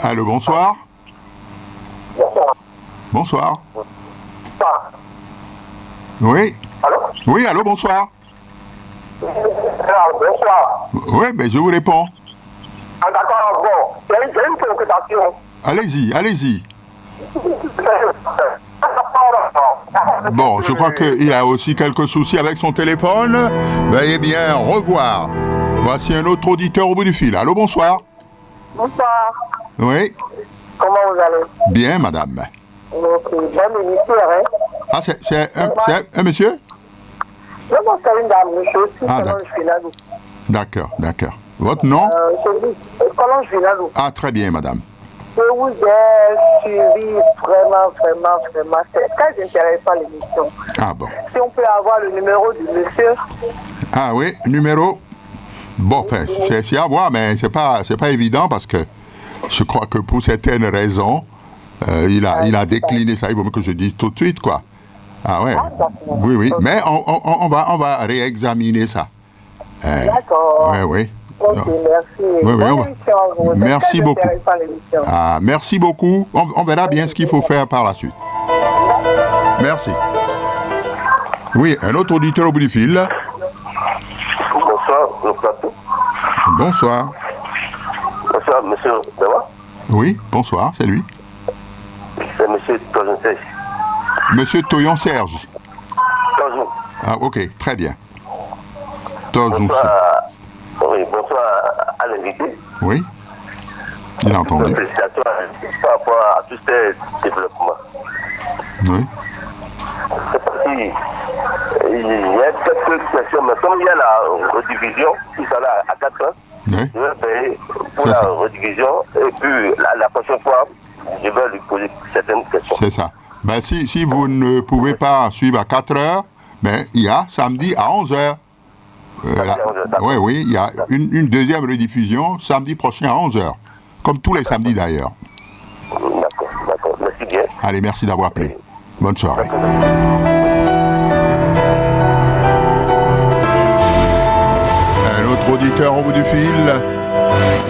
Allô, bonsoir. Bonsoir. Oui. Allô? Oui, allô, bonsoir. Bonsoir. Oui, mais je vous réponds. Ah, d'accord, bon. J'ai une préoccupation. Allez-y, allez-y. Bon, je crois qu'il a aussi quelques soucis avec son téléphone. Veuillez bien revoir. Voici un autre auditeur au bout du fil. Allô, bonsoir. Bonsoir. Oui. Comment vous allez? Bien, madame. Ok, bonne émission, hein? Ah, c'est un monsieur? Non, c'est une dame, je suis aussi Ah, Solange Finalou. D'accord, d'accord. Votre nom? Je dis Solange Finalou. Ah, très bien, madame. Je vous ai suivi vraiment. C'est très intéressant l'émission. Ah, bon. Si on peut avoir le numéro du monsieur. Ah, oui, numéro. Bon, enfin, c'est à voir, mais c'est pas évident parce que je crois que pour certaines raisons, Il a décliné ça, il vaut mieux que je dise tout de suite, quoi. Ah ouais. Oui. Mais on va réexaminer ça. D'accord. Oui. Ok, merci. Oui, Bonne émission à vous. Merci beaucoup. L'émission. Ah, merci beaucoup. On verra bien ce qu'il faut faire par la suite. Merci. Oui, un autre auditeur au bout du fil. Bonsoir, le plateau. Bonsoir. Bonsoir, monsieur Dewa. Oui, bonsoir, c'est lui. C'est monsieur Toyon Serge. Monsieur Toyon Serge. Bonjour. Ah, ok, très bien. Toyon Serge. Bonsoir à l'invité. Oui, il a entendu. Félicitations par rapport à tous ces développements. Oui. C'est parti. Il y a quelques questions, mais comme il y a la redivision, tout ça là à 4 ans, Oui. je vais payer pour C'est la ça. redivision et puis la prochaine fois, je vais lui poser certaines questions. C'est ça. Ben, si vous ne pouvez pas suivre à 4 heures, ben, il y a samedi à 11 heures. Oui, il y a une deuxième rediffusion samedi prochain à 11 heures. Comme tous les samedis d'ailleurs. D'accord. Merci bien. Allez, merci d'avoir appelé. Bonne soirée. Un autre auditeur au bout du fil.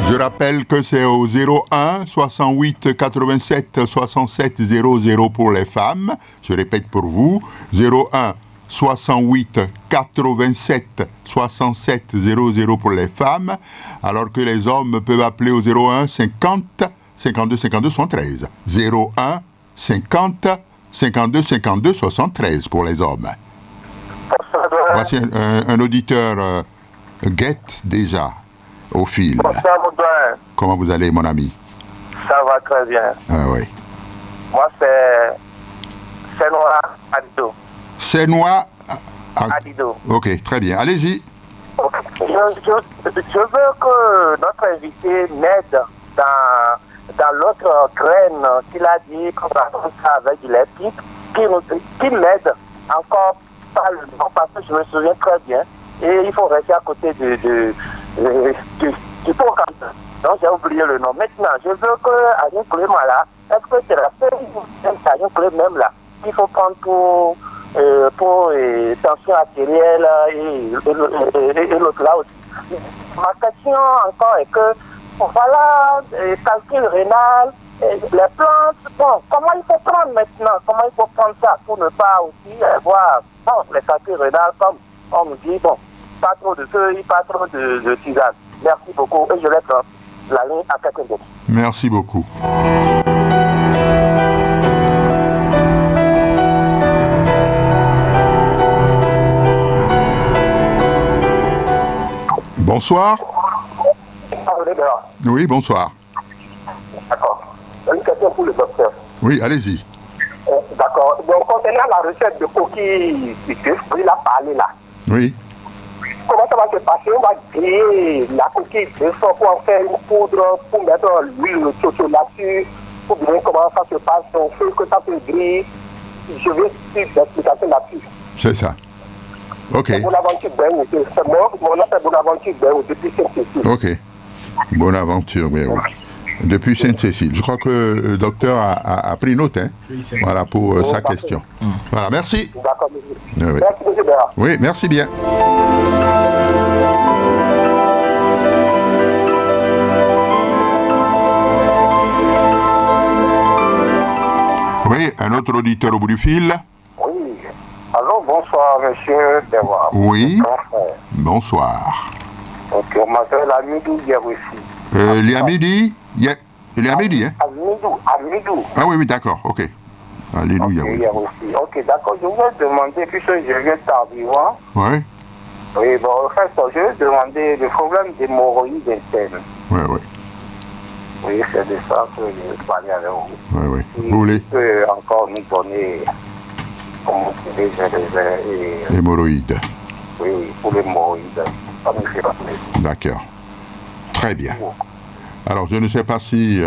Je rappelle que c'est au 01 68 87 67 00 pour les femmes. Je répète pour vous. 01 68 87 67 00 pour les femmes, alors que les hommes peuvent appeler au 01 50 52 52 73. 01 50 52 52 73 pour les hommes. Voici un auditeur guette déjà au fil. Bonsoir, mon doyen. Comment vous allez, mon ami? Ça va très bien. Ah oui. Moi, c'est Noir Adido. C'est noir. Adido. Ok, très bien. Allez-y. Je veux que notre invité m'aide dans l'autre graine qu'il a dit qu'on va faire ça avec de l'éthique, qui m'aide encore par le nom, parce que je me souviens très bien. Et il faut rester à côté du programme. Donc j'ai oublié le nom. Maintenant, je veux que Alien Clément là, est-ce que c'est la seule Alien Clément même là, qu'il faut prendre pour tension artérielle et l'autre là aussi. Ma question encore est que, voilà, calcul rénal, les plantes, bon, comment il faut prendre maintenant? Comment il faut prendre ça pour ne pas aussi avoir, les calculs rénal, comme on me dit, pas trop de feuilles, pas trop de tisane. Merci beaucoup et je laisse la ligne à quelqu'un d'autre. Merci beaucoup. Bonsoir. Oui, bonsoir. D'accord. Une question pour le docteur. Oui, allez-y. D'accord. Donc, concernant la recette de coquille, il a parlé là. Oui. Comment ça va se passer? On va griller la coquille de sang pour en faire une poudre, pour mettre l'huile de choco là-dessus, pour bien comment ça se passe. On fait que ça se grille. Je veux plus d'explications là-dessus. C'est ça. Ok. Bonaventure Ben, c'est moi. Mon nom c'est Bonaventure Ben, depuis Sainte-Cécile. Ok. Bonaventure, oui. Depuis Sainte-Cécile. Je crois que le docteur a pris note, hein. Voilà, pour sa question. Voilà, merci. D'accord, monsieur. Oui. Merci, monsieur Béra. Oui, merci bien. Oui, un autre auditeur au bout du fil. Oui. Alors, bonsoir, monsieur Béra. Oui. Bonsoir. Donc, on m'appelle Amidou hier aussi. Il est à midi. Il est à midi, hein? Amidou. Ah oui, d'accord, ok. Alléluia, oui. Hier aussi. Ok, d'accord. Je voulais demander, puisque je viens tardivement. Oui. Oui, bon, en fait, je vais demander le problème d'hémorroïdes internes. Oui, oui. Oui, c'est de ça que je parlais avec vous. Oui, oui. Si Vous voulez? vous pouvez encore nous donner, comment vous dites, Hémorroïdes. oui, pour l'hémorroïde. Ça me fait rappeler. D'accord. Très bien. Alors, je ne sais pas si,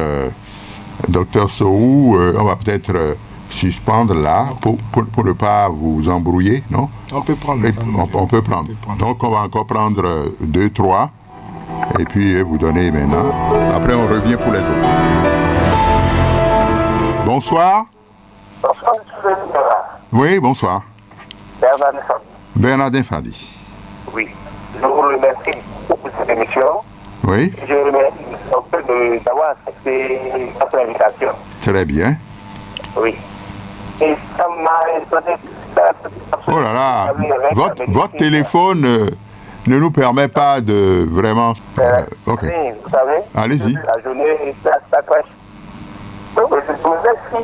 docteur Sohou, on va peut-être suspendre là pour ne pas vous embrouiller, non? On peut prendre ça. On peut prendre. Donc, on va encore prendre 2, 3, et puis vous donner maintenant. Après, on revient pour les autres. Bonsoir. Bonsoir, monsieur Benoît. Oui, bonsoir. Bernard Fabi. Bernardin Fabi. Oui. Je vous remercie pour cette émission. Oui, Je remercie le docteur d'avoir accepté notre invitation. très bien. Oui. Et ça m'a étonné. Oh là là, votre téléphone ne nous permet pas de vraiment... ok, Oui, vous savez, allez-y. la journée, ça crache. Donc, je posais si...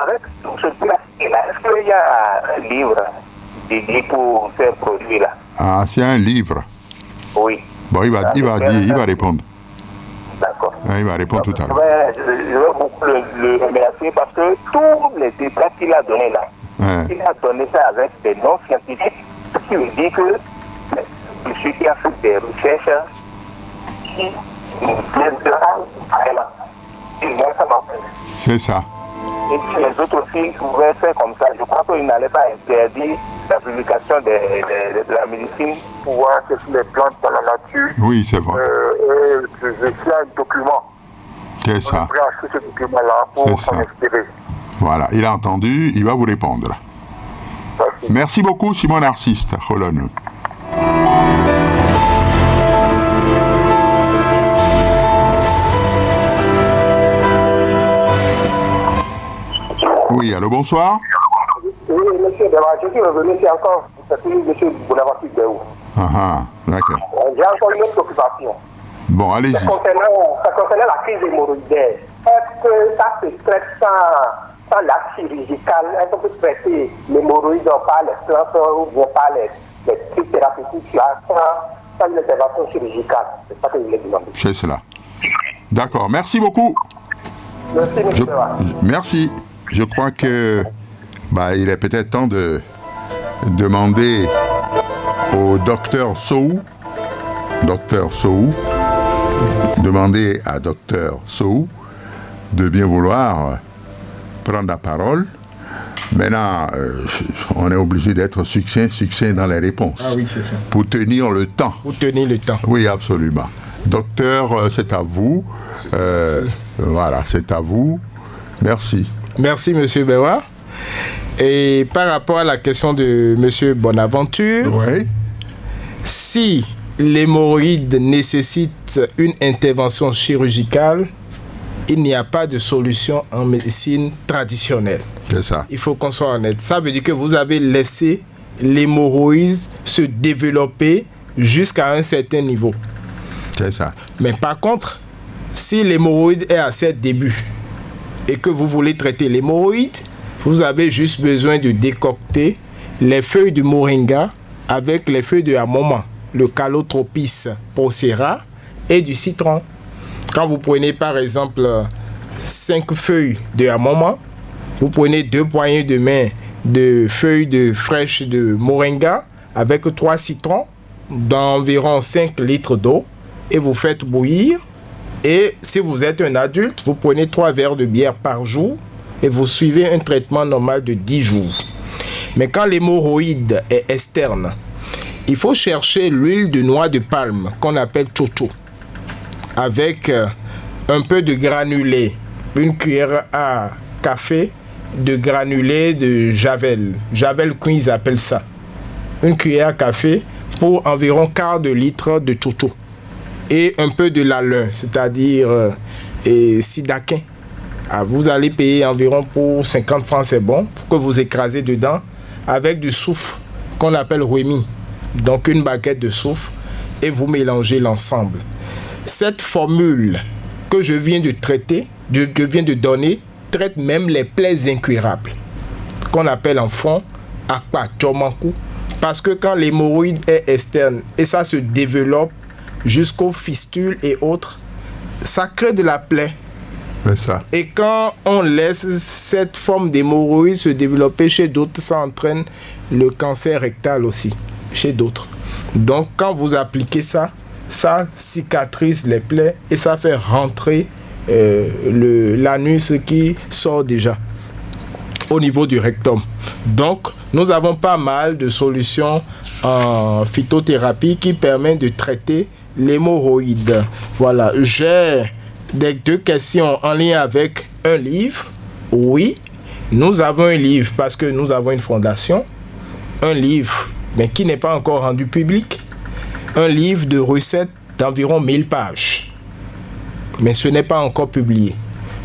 avec tout ce plastique-là, est-ce qu'il y a un livre dédié pour ces produits-là? Ah, c'est un livre. Oui. Bon, il va répondre. D'accord. Il va répondre tout à l'heure. Je veux beaucoup le remercier parce que tous les détails qu'il a donnés là, il a donné ça avec des noms scientifiques, ce qui veut dire que celui qui a fait des recherches qui nous aidera vraiment. Et moi, ça m'a plu. C'est ça. Et puis les autres aussi pouvaient faire comme ça. Je crois qu'ils n'allaient pas interdire la publication de la médecine pour voir ce sont les plantes dans la nature. Oui, c'est vrai. Je suis un document. C'est ça. On pourrait acheter ce document-là pour s'en inspirer. Voilà, il a entendu, il va vous répondre. Merci beaucoup, Simon Artiste. Rolon. Oui, allô, bonsoir. Oui, monsieur, je suis revenu ici encore. C'est monsieur Bonaventure Béou. D'accord. J'ai encore une autre occupation. Bon, allez-y. Ça concernait la crise hémorroïdaire. Est-ce que ça se traite sans l'acte chirurgical? Est-ce qu'on peut traiter l'hémorroïde par les plantes ou bien par les trucs thérapeutiques sans une intervention chirurgicale? C'est ça que je voulais demander. C'est cela. D'accord, merci beaucoup. Merci, monsieur. Merci. Je crois que il est peut-être temps de demander au docteur Sow, demander à docteur Sow de bien vouloir prendre la parole. Maintenant, on est obligé d'être succinct dans les réponses. Ah oui, c'est ça. Pour tenir le temps. Pour tenir le temps. Oui, absolument. Docteur, c'est à vous. Voilà, c'est à vous. Merci. Merci, monsieur Bewa. Et par rapport à la question de monsieur Bonaventure, oui. Si l'hémorroïde nécessite une intervention chirurgicale, il n'y a pas de solution en médecine traditionnelle. C'est ça. Il faut qu'on soit honnête. Ça veut dire que vous avez laissé l'hémorroïde se développer jusqu'à un certain niveau. C'est ça. Mais par contre, si l'hémorroïde est à ses débuts et que vous voulez traiter l'hémorroïde, vous avez juste besoin de décocter les feuilles de moringa avec les feuilles de amoma, le Calotropis procera et du citron. Quand vous prenez par exemple 5 feuilles de amoma, vous prenez 2 poignées de main de feuilles de fraîches de moringa avec 3 citrons d'environ 5 litres d'eau et vous faites bouillir. Et si vous êtes un adulte, vous prenez 3 verres de bière par jour et vous suivez un traitement normal de 10 jours. Mais quand l'hémorroïde est externe, il faut chercher l'huile de noix de palme qu'on appelle chocho avec un peu de granulé, une cuillère à café de granulé de javel. Javel cuit, ils appellent ça. Une cuillère à café pour environ quart de litre de chocho. Et un peu de lalun, c'est-à-dire sidaquin. Vous allez payer environ pour 50 francs, c'est bon, que vous écrasez dedans avec du soufre qu'on appelle Rémi. Donc une baguette de soufre et vous mélangez l'ensemble. Cette formule que je viens de traiter, que je viens de donner, traite même les plaies incurables qu'on appelle en fond akpa chomankou, parce que quand l'hémorroïde est externe et ça se développe jusqu'aux fistules et autres, ça crée de la plaie. C'est ça. Et quand on laisse cette forme d'hémorroïde se développer chez d'autres, ça entraîne le cancer rectal aussi, chez d'autres. Donc quand vous appliquez ça, ça cicatrise les plaies et ça fait rentrer l'anus qui sort déjà au niveau du rectum. Donc nous avons pas mal de solutions en phytothérapie qui permettent de traiter l'hémorroïde. Voilà, j'ai deux questions en lien avec un livre. Oui, nous avons un livre parce que nous avons une fondation. Un livre, mais qui n'est pas encore rendu public. Un livre de recettes d'environ 1000 pages. Mais ce n'est pas encore publié.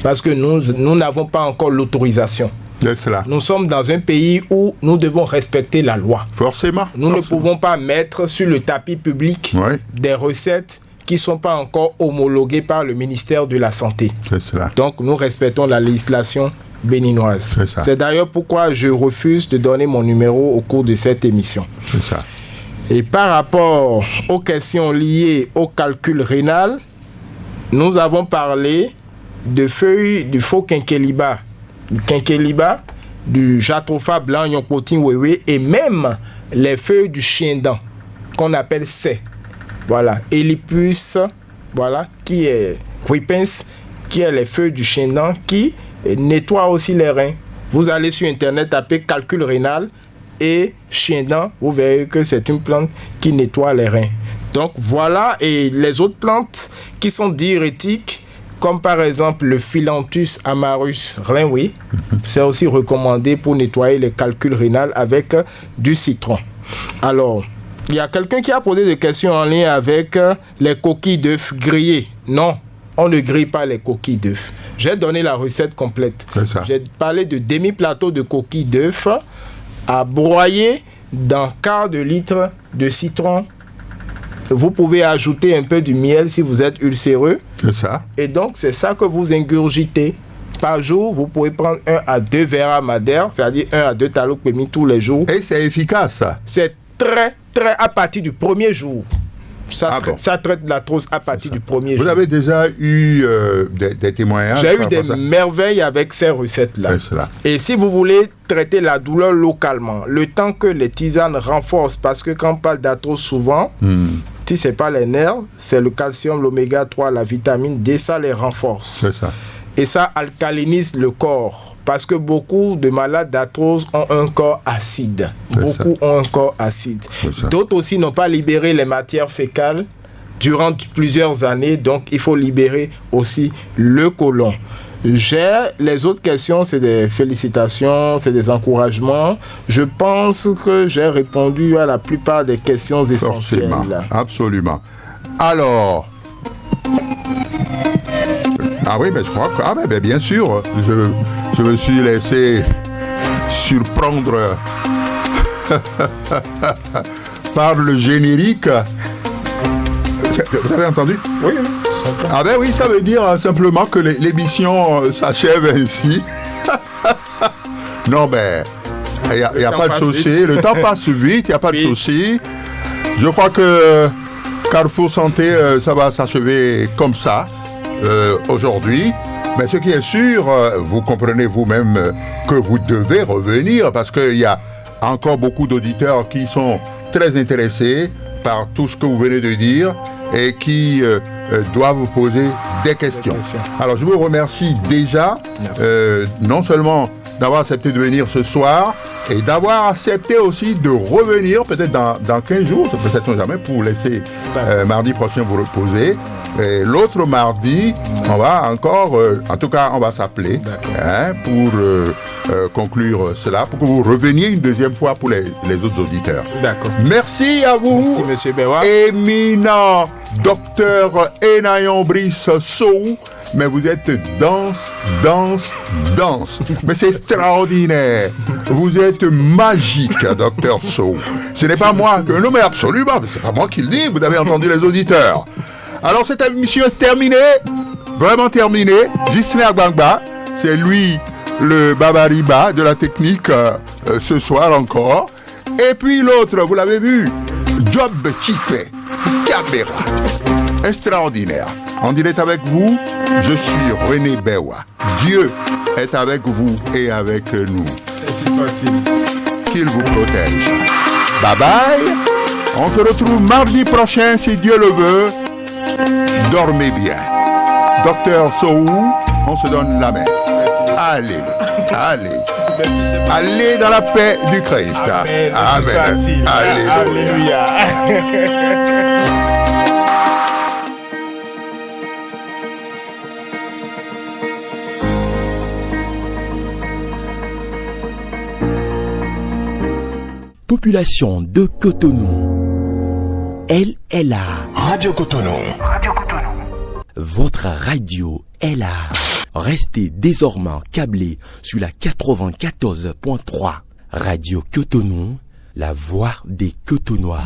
Parce que nous n'avons pas encore l'autorisation. C'est cela. Nous sommes dans un pays où nous devons respecter la loi. Forcément. Nous ne pouvons pas mettre sur le tapis public des recettes qui ne sont pas encore homologuées par le ministère de la Santé. C'est cela. Donc nous respectons la législation béninoise. C'est d'ailleurs pourquoi je refuse de donner mon numéro au cours de cette émission. C'est ça. Et par rapport aux questions liées au calcul rénal, nous avons parlé de feuilles du faux quinqueliba, du jatropha blanc, nyonkotin wewe, et même les feuilles du chien-dent, qu'on appelle C. Voilà, Elypus, voilà, qui est ripens, qui est les feuilles du chien-dent, qui nettoie aussi les reins. Vous allez sur Internet, taper calcul rénal et chien-dent, vous verrez que c'est une plante qui nettoie les reins. Donc voilà, et les autres plantes qui sont diurétiques, comme par exemple le Philanthus amarus renway, c'est aussi recommandé pour nettoyer les calculs rénaux avec du citron. Alors, il y a quelqu'un qui a posé des questions en lien avec les coquilles d'œufs grillées. Non, on ne grille pas les coquilles d'œufs. J'ai donné la recette complète. J'ai parlé de demi-plateau de coquilles d'œufs à broyer dans quart de litre de citron. Vous pouvez ajouter un peu de miel si vous êtes ulcéreux. C'est ça. Et donc, c'est ça que vous ingurgitez. Par jour, vous pouvez prendre 1 à 2 verres à madère, c'est-à-dire 1 à 2 talopémies tous les jours. Et c'est efficace, ça. C'est très, très à partir du premier jour. Ça traite l'arthrose à partir du premier jour. Vous avez déjà eu des témoignages? J'ai eu des merveilles avec ces recettes-là. Et si vous voulez traiter la douleur localement, le temps que les tisanes renforcent, parce que quand on parle d'arthrose souvent, si ce n'est pas les nerfs, c'est le calcium, l'oméga 3, la vitamine D, ça les renforce. C'est ça. Et ça alcalinise le corps. Parce que beaucoup de malades d'arthrose ont un corps acide. Beaucoup ont un corps acide. D'autres aussi n'ont pas libéré les matières fécales durant plusieurs années. Donc, il faut libérer aussi le côlon. Les autres questions, c'est des félicitations, c'est des encouragements. Je pense que j'ai répondu à la plupart des questions essentielles. Forcément, absolument. Alors... Ah oui, mais je crois que... Ah mais bien sûr, je me suis laissé surprendre par le générique. Vous avez entendu? Oui. Ah ben oui, ça veut dire simplement que l'émission s'achève ainsi. Non, ben, il n'y a pas de souci. Le temps passe vite, il n'y a pas de souci. Je crois que Carrefour Santé, ça va s'achever comme ça. Aujourd'hui, mais ce qui est sûr, vous comprenez vous-même que vous devez revenir parce qu'il y a encore beaucoup d'auditeurs qui sont très intéressés par tout ce que vous venez de dire et qui doivent vous poser des questions. Alors je vous remercie déjà, non seulement d'avoir accepté de venir ce soir et d'avoir accepté aussi de revenir peut-être dans 15 jours, peut-être jamais, pour laisser mardi prochain vous reposer. Et l'autre mardi, on va encore, en tout cas, on va s'appeler pour conclure cela, pour que vous reveniez une deuxième fois pour les autres auditeurs. D'accord. Merci à vous. Merci, monsieur Bewa. Éminent docteur Enayon Brice Sow. Mais vous êtes danse. Mais c'est extraordinaire. Vous êtes magique, docteur Sow. Ce n'est pas moi que... Non, mais absolument, c'est pas moi qui le dis. Vous avez entendu les auditeurs. Alors, cette émission est terminée. Vraiment terminée. Gisner Gbangba, c'est lui, le babariba de la technique ce soir encore. Et puis l'autre, vous l'avez vu, Job Chipé, caméra. Extraordinaire. En direct avec vous, je suis René Bewa. Dieu est avec vous et avec nous. Ainsi soit-il. Qu'il vous protège. Bye bye. On se retrouve mardi prochain si Dieu le veut. Dormez bien. Docteur Sow, on se donne la main. Allez. Allez dans la paix du Christ. Amen. Alléluia. population de Cotonou. Elle est là. Radio Cotonou. Votre radio est là. Restez désormais câblés sur la 94.3. Radio Cotonou, la voix des Cotonois.